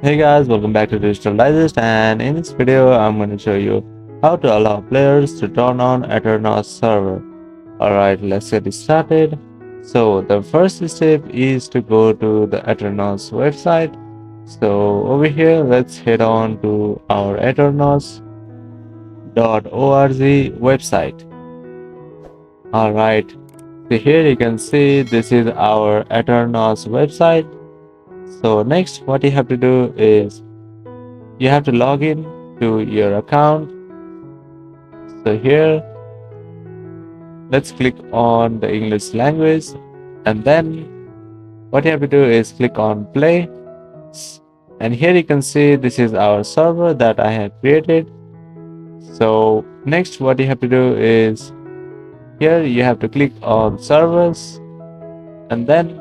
Hey guys, welcome back to Digital Digest, and in this video I'm going to show you how to allow players to turn on Aternos server. Alright, let's get it started. So the first step is to go to the Aternos website. So over here, let's head on to our aternos.org website. Alright, so here you can see this is our Aternos website. So next what you have to do is you have to log in to your account. So here let's click on the English language, and then what you have to do is click on play, and here you can see this is our server that I have created. So next what you have to do is here you have to click on servers, and then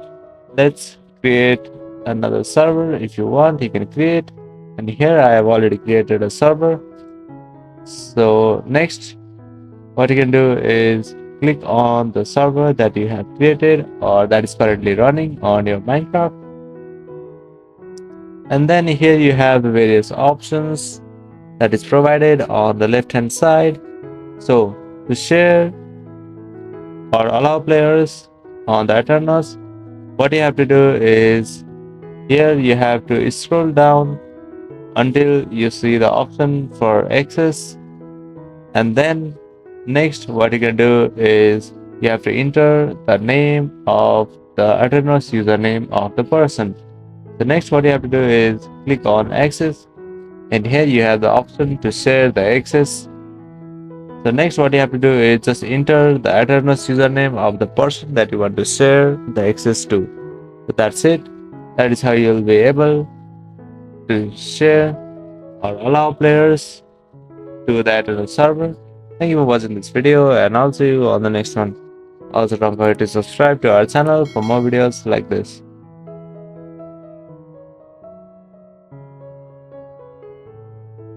let's create another server. If you want, you can create, and here I have already created a server. So next what you can do is click on the server that you have created or that is currently running on your Minecraft, and then here you have the various options that is provided on the left hand side. So to share or allow players on the Aternos, what you have to do is here you have to scroll down until you see the option for access, and then next what you can do is you have to enter the name of the Aternos username of the person. The next what you have to do is click on access, and here you have the option to share the access. So next what you have to do is just enter the Aternos username of the person that you want to share the access to. So that's it. That is how you'll be able to share or allow players to the Aternos server. Thank you for watching this video, and I'll see you on the next one. Also don't forget to subscribe to our channel for more videos like this.